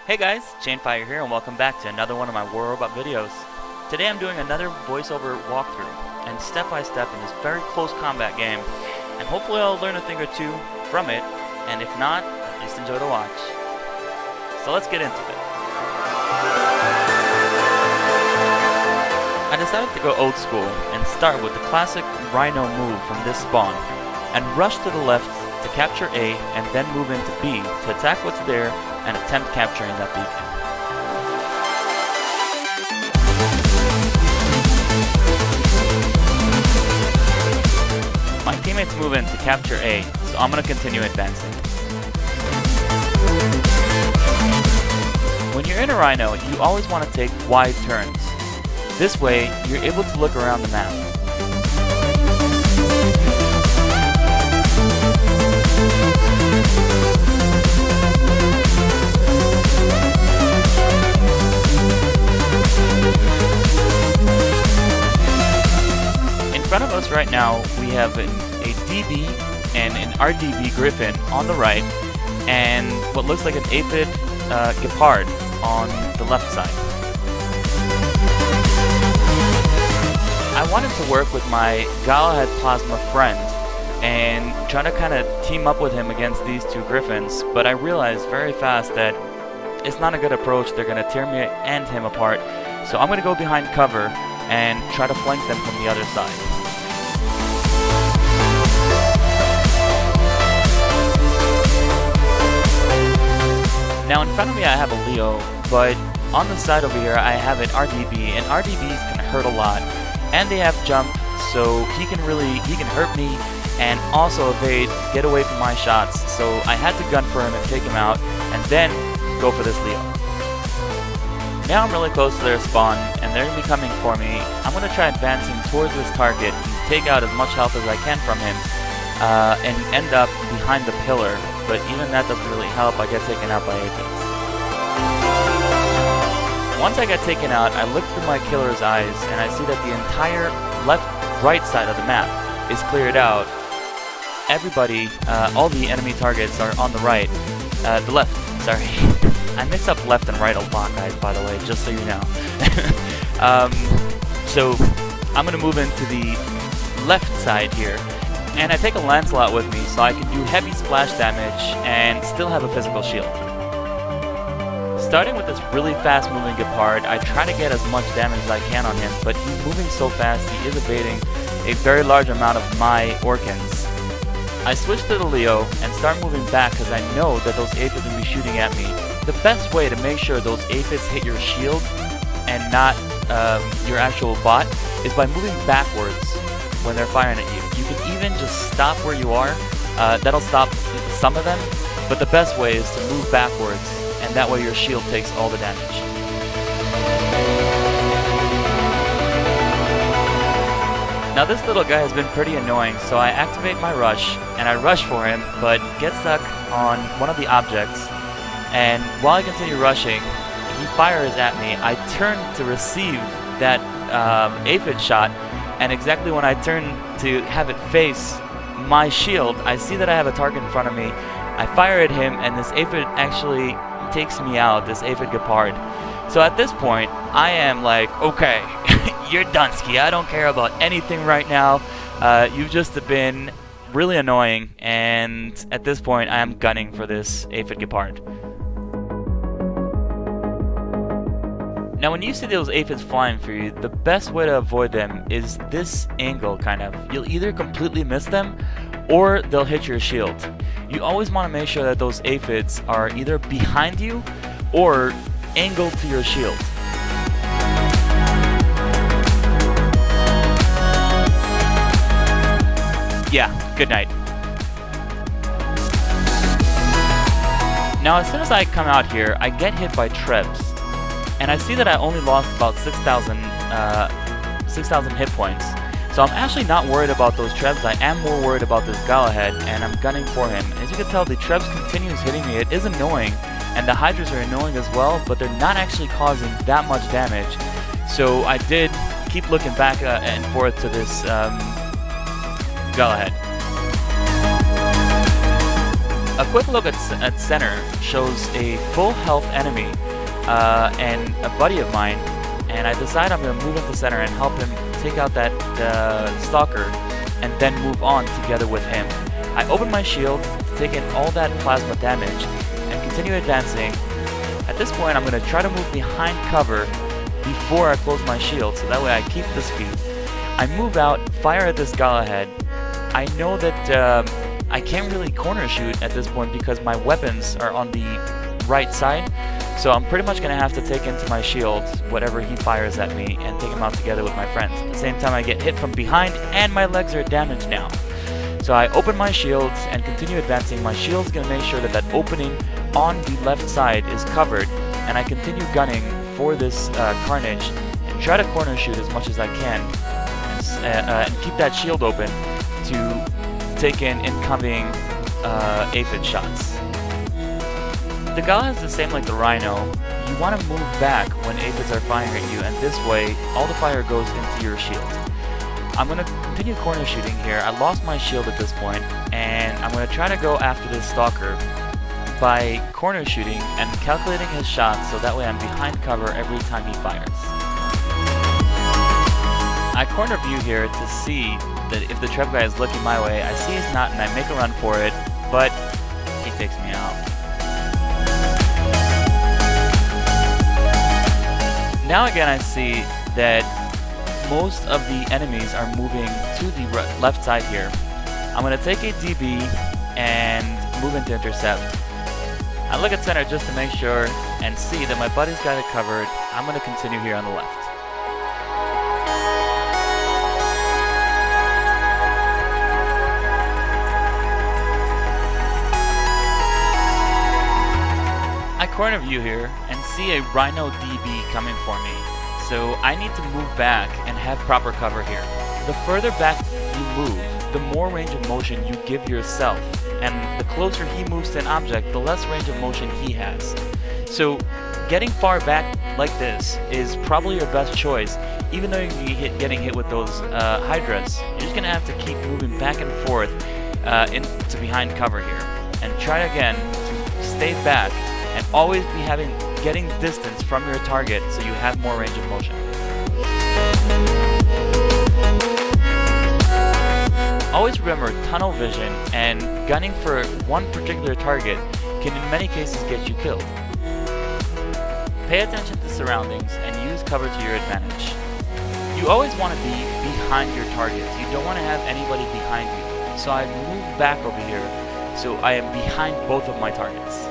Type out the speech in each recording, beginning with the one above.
Hey guys, ChainFire here and welcome back to another one of my War Robot videos. Today I'm doing another voiceover walkthrough and step by step in this very close combat game, and hopefully I'll learn a thing or two from it, and if not, at least enjoy the watch. So let's get into it. I decided to go old school and start with the classic Rhino move from this spawn and rush to the left to capture A and then move into B to attack what's there and attempt capturing that beacon. My teammates move in to capture A, so I'm going to continue advancing. When you're in a Rhino, you always want to take wide turns. This way, you're able to look around the map. In front of us right now, we have a DB and an RDB Griffin on the right, and what looks like an Aphid Gepard on the left side. I wanted to work with my Galahad Plasma friend and try to kind of team up with him against these two Griffins, but I realized very fast that it's not a good approach. They're going to tear me and him apart, so I'm going to go behind cover and try to flank them from the other side. Now in front of me I have a Leo, but on the side over here I have an RDB, and RDBs can hurt a lot. And they have jump, so he can hurt me and also evade, get away from my shots. So I had to gun for him and take him out, and then go for this Leo. Now I'm really close to their spawn, and they're going to be coming for me. I'm going to try advancing towards this target and take out as much health as I can from him, and end up behind the pillar. But even that doesn't really help. I get taken out by Aphids. Once I got taken out, I looked through my killer's eyes and I see that the entire right side of the map is cleared out. Everybody, all the enemy targets are on the right. The left, sorry. I mix up left and right a lot, guys, by the way, just so you know. So I'm going to move into the left side here. And I take a Lancelot with me so I can do heavy splash damage and still have a physical shield. Starting with this really fast moving Gepard, I try to get as much damage as I can on him, but he's moving so fast he is evading a very large amount of my Orkans. I switch to the Leo and start moving back because I know that those Aphids will be shooting at me. The best way to make sure those Aphids hit your shield and not your actual bot is by moving backwards when they're firing at you. You can even just stop where you are. That'll stop some of them, but the best way is to move backwards, and that way your shield takes all the damage. Now this little guy has been pretty annoying, so I activate my rush, and I rush for him, but get stuck on one of the objects, and while I continue rushing, he fires at me. I turn to receive that Aphid shot, and exactly when I turn to have it face my shield, I see that I have a target in front of me. I fire at him, and this Aphid actually takes me out, this Aphid Gepard. So at this point, I am like, okay, you're done, Ski. I don't care about anything right now. You've just been really annoying, and at this point, I am gunning for this Aphid Gepard. Now when you see those Aphids flying for you, the best way to avoid them is this angle, kind of. You'll either completely miss them, or they'll hit your shield. You always want to make sure that those Aphids are either behind you or angled to your shield. Yeah, good night. Now as soon as I come out here, I get hit by Trebs, and I see that I only lost about 6,000 hit points. So I'm actually not worried about those Trebs. I am more worried about this Galahad, and I'm gunning for him. As you can tell, the Trebs continues hitting me. It is annoying, and the Hydras are annoying as well, but they're not actually causing that much damage. So I did keep looking back and forth to this Galahad. A quick look at center shows a full health enemy and a buddy of mine, and I decide I'm going to move into center and help him take out that stalker and then move on together with him. I open my shield, take in all that plasma damage, and continue advancing. At this point, I'm going to try to move behind cover before I close my shield, so that way I keep the speed. I move out, fire at this Galahad. I know that I can't really corner shoot at this point because my weapons are on the right side, so I'm pretty much going to have to take into my shield whatever he fires at me and take him out together with my friends. At the same time, I get hit from behind and my legs are damaged now. So I open my shields and continue advancing. My shield's going to make sure that that opening on the left side is covered, and I continue gunning for this Carnage and try to corner shoot as much as I can and keep that shield open to take in incoming aphid shots. The Gala is the same like the Rhino. You want to move back when aphids are firing at you, and this way all the fire goes into your shield. I'm going to continue corner shooting here. I lost my shield at this point, and I'm going to try to go after this stalker by corner shooting and calculating his shots so that way I'm behind cover every time he fires. I corner view here to see that if the trap guy is looking my way. I see he's not, and I make a run for it, but he takes me out. Now again I see that most of the enemies are moving to the left side here. I'm going to take a DB and move into intercept. I look at center just to make sure and see that my buddy's got it covered. I'm going to continue here on the left. I corner view here and see a Rhino DB coming for me, so I need to move back and have proper cover here. The further back you move, the more range of motion you give yourself, and the closer he moves to an object, the less range of motion he has. So getting far back like this is probably your best choice. Even though you're getting hit with those Hydras, you're just going to have to keep moving back and forth into behind cover here, and try again to stay back and always be getting distance from your target so you have more range of motion. Always remember, tunnel vision and gunning for one particular target can in many cases get you killed. Pay attention to surroundings and use cover to your advantage. You always want to be behind your targets. You don't want to have anybody behind you. So I move back over here so I am behind both of my targets.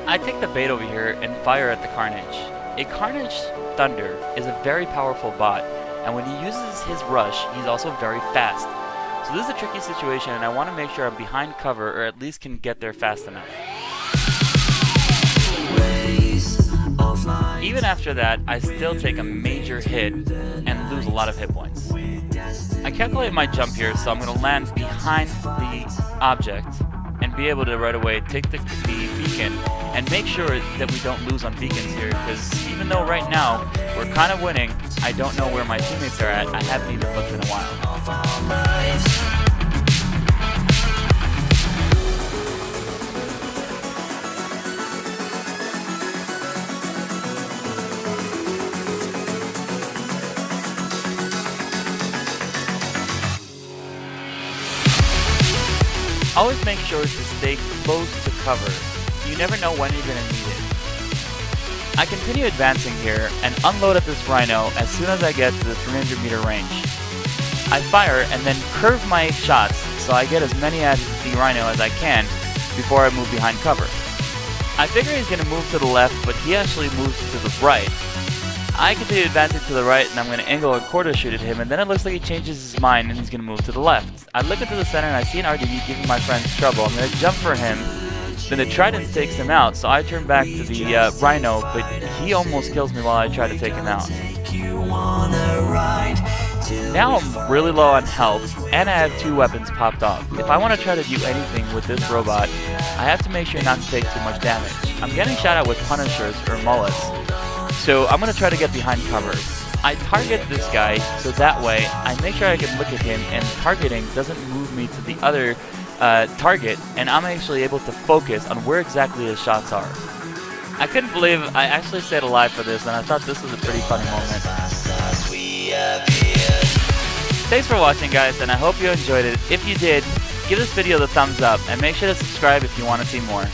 I take the bait over here and fire at the Carnage. A Carnage Thunder is a very powerful bot, and when he uses his rush, he's also very fast. So this is a tricky situation, and I want to make sure I'm behind cover, or at least can get there fast enough. Even after that, I still take a major hit and lose a lot of hit points. I calculate my jump here, so I'm going to land behind the object and be able to right away take the beacon and make sure that we don't lose on beacons here, because even though right now we're kind of winning, I don't know where my teammates are at. I haven't even looked in a while. Always make sure to stay close to cover. You never know when you're going to need it. I continue advancing here and unload at this Rhino as soon as I get to the 300 meter range. I fire and then curve my shots so I get as many at the Rhino as I can before I move behind cover. I figure he's going to move to the left, but he actually moves to the right. I continue advancing to the right, and I'm going to angle a quarter shoot at him, and then it looks like he changes his mind and he's going to move to the left. I look into the center and I see an RDB giving my friends trouble. I'm going to jump for him, then the Trident takes him out, so I turn back to the Rhino, but he almost kills me while I try to take him out. Now I'm really low on health, and I have 2 weapons popped off. If I want to try to do anything with this robot, I have to make sure not to take too much damage. I'm getting shot at with Punishers or Mullets, so I'm going to try to get behind cover. I target this guy, so that way I make sure I can look at him, and targeting doesn't move me to the other target, and I'm actually able to focus on where exactly his shots are. I couldn't believe I actually stayed alive for this, and I thought this was a pretty funny moment. Thanks for watching, guys, and I hope you enjoyed it. If you did, give this video the thumbs up, and make sure to subscribe if you want to see more.